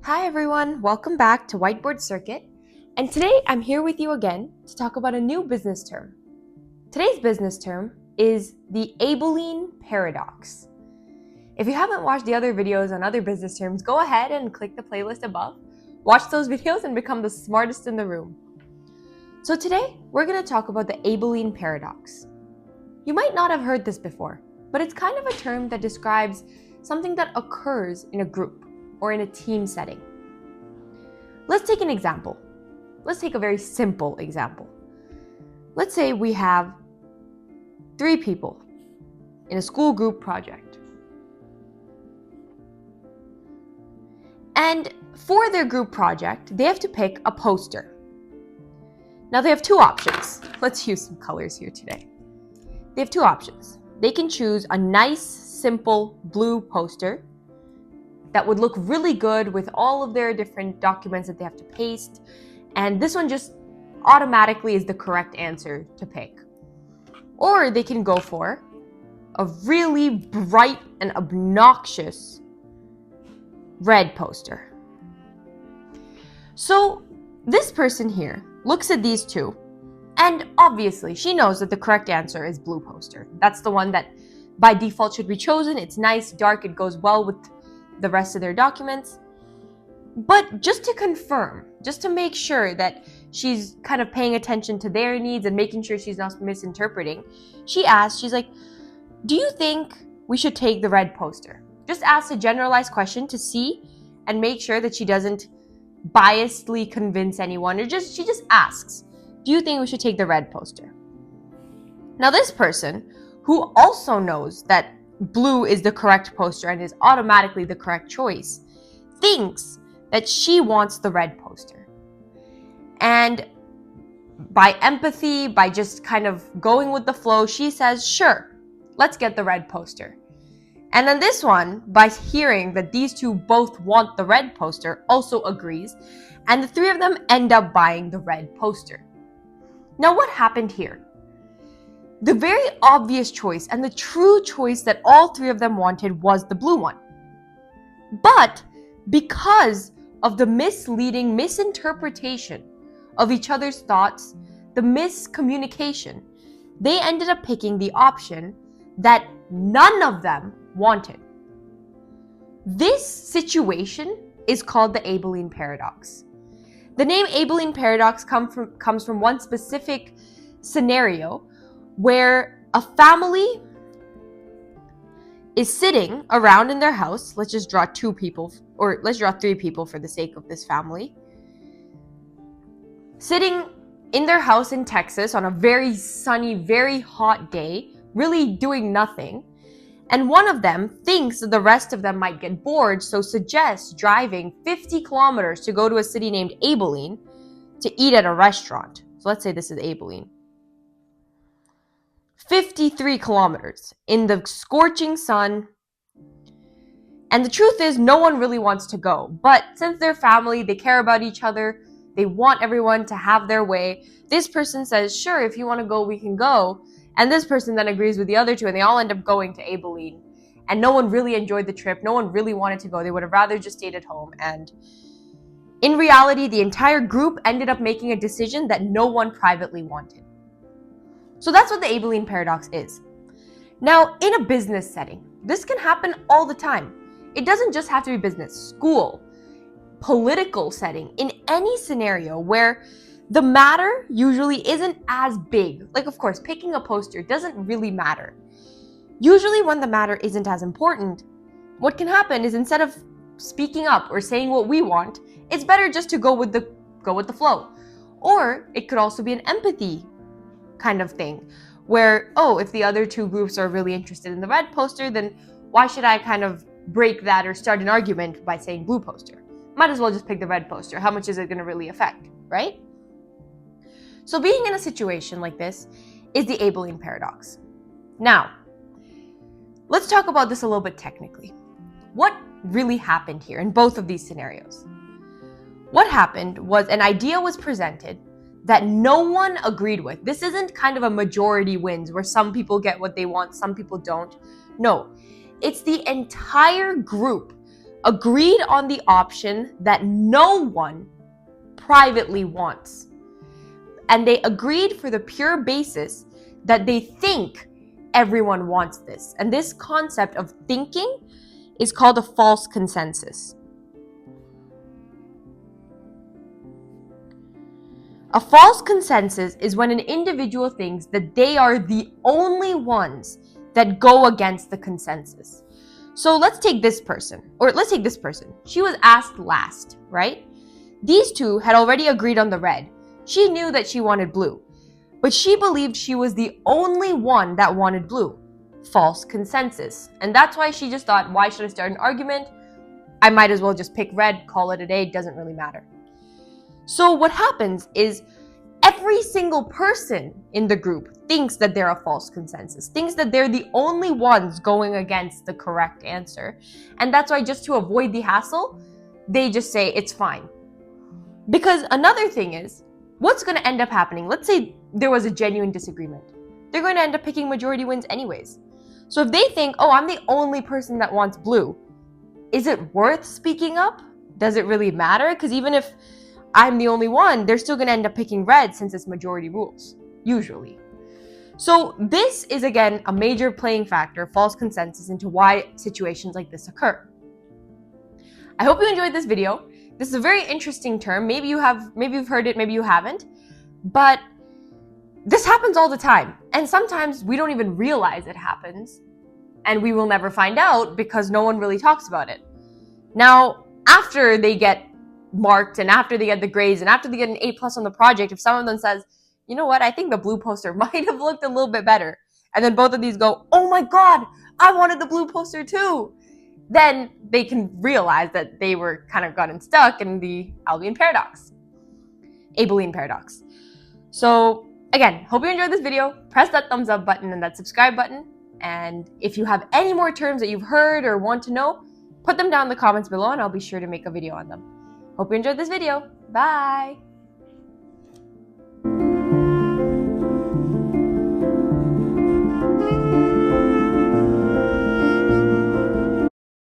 Hi everyone, welcome back to Whiteboard Circuit, and today I'm here with you again to talk about a new business term. Today's business term is the Abilene paradox. If you haven't watched the other videos on other business terms, go ahead and click the playlist above, watch those videos and become the smartest in the room. So today we're going to talk about the Abilene paradox. You might not have heard this before, but it's kind of a term that describes something that occurs in a group or in a team setting. Let's take an example. Let's take a very simple example. Let's say we have 3 people in a school group project. And for their group project, they have to pick a poster. Now they have 2 options. Let's use some colors here today. They have 2 options. They can choose a nice, simple blue poster that would look really good with all of their different documents that they have to paste. And this one just automatically is the correct answer to pick. Or they can go for a really bright and obnoxious red poster. So this person here looks at these 2, and obviously she knows that the correct answer is blue poster. That's the one that by default should be chosen. It's nice, dark, it goes well with the rest of their documents. But just to confirm, just to make sure that she's kind of paying attention to their needs and making sure she's not misinterpreting, she's like, do you think we should take the red poster? Just ask a generalized question to see and make sure that she doesn't biasedly convince anyone, or she just asks, do you think we should take the red poster? Now this person, who also knows that blue is the correct poster and is automatically the correct choice, thinks that she wants the red poster. And by empathy, by just kind of going with the flow, she says, sure, let's get the red poster. And then this one, by hearing that these 2 both want the red poster, also agrees, and the 3 of them end up buying the red poster. Now what happened here? The very obvious choice and the true choice that all 3 of them wanted was the blue one. But because of the misleading misinterpretation of each other's thoughts, the miscommunication, they ended up picking the option that none of them wanted. This situation is called the Abilene paradox. The name Abilene paradox comes from one specific scenario where a family is sitting around in their house. Let's just draw 2 people, or let's draw 3 people for the sake of this family. Sitting in their house in Texas on a very sunny, very hot day, really doing nothing. And one of them thinks that the rest of them might get bored, so suggests driving 50 kilometers to go to a city named Abilene to eat at a restaurant. So let's say this is Abilene. 53 kilometers in the scorching sun. And the truth is, no one really wants to go. But since they're family, they care about each other, they want everyone to have their way. This person says, sure, if you want to go, we can go. And this person then agrees with the other 2, and they all end up going to Abilene. And no one really enjoyed the trip. No one really wanted to go. They would have rather just stayed at home. And in reality, the entire group ended up making a decision that no one privately wanted. So that's what the Abilene paradox is. Now, in a business setting, this can happen all the time. It doesn't just have to be business, school, political setting, in any scenario where the matter usually isn't as big. Like, of course, picking a poster doesn't really matter. Usually when the matter isn't as important, what can happen is instead of speaking up or saying what we want, it's better just to go with the flow. Or it could also be an empathy kind of thing where, oh, if the other 2 groups are really interested in the red poster, then why should I kind of break that or start an argument by saying blue poster? Might as well just pick the red poster. How much is it going to really affect, right? So being in a situation like this is the Abilene paradox. Now, let's talk about this a little bit technically. What really happened here in both of these scenarios? What happened was an idea was presented that no one agreed with. This isn't kind of a majority wins where some people get what they want, some people don't. No, it's the entire group agreed on the option that no one privately wants. And they agreed for the pure basis that they think everyone wants this. And this concept of thinking is called a false consensus. A false consensus is when an individual thinks that they are the only ones that go against the consensus. So let's take this person. She was asked last, right? These two had already agreed on the red. She knew that she wanted blue, but she believed she was the only one that wanted blue. False consensus. And that's why she just thought, why should I start an argument? I might as well just pick red, call it a day, it doesn't really matter. So what happens is every single person in the group thinks that they're a false consensus, thinks that they're the only ones going against the correct answer. And that's why, just to avoid the hassle, they just say it's fine. Because another thing is, what's going to end up happening? Let's say there was a genuine disagreement. They're going to end up picking majority wins anyways. So if they think, oh, I'm the only person that wants blue, is it worth speaking up? Does it really matter? Because even if I'm the only one, they're still going to end up picking red since it's majority rules, usually. So this is, again, a major playing factor, false consensus, into why situations like this occur. I hope you enjoyed this video. This is a very interesting term. Maybe you've heard it, maybe you haven't. But this happens all the time. And sometimes we don't even realize it happens. And we will never find out because no one really talks about it. Now, after they get marked and after they get the grades and after they get an A+ on the project, if some of them says, you know what, I think the blue poster might have looked a little bit better, and then both of these go, oh my god, I wanted the blue poster too, then they can realize that they were kind of gotten stuck in the Abilene paradox. So again, hope you enjoyed this video. Press that thumbs up button and that subscribe button, and if you have any more terms that you've heard or want to know, put them down in the comments below and I'll be sure to make a video on them. Hope you enjoyed this video. Bye!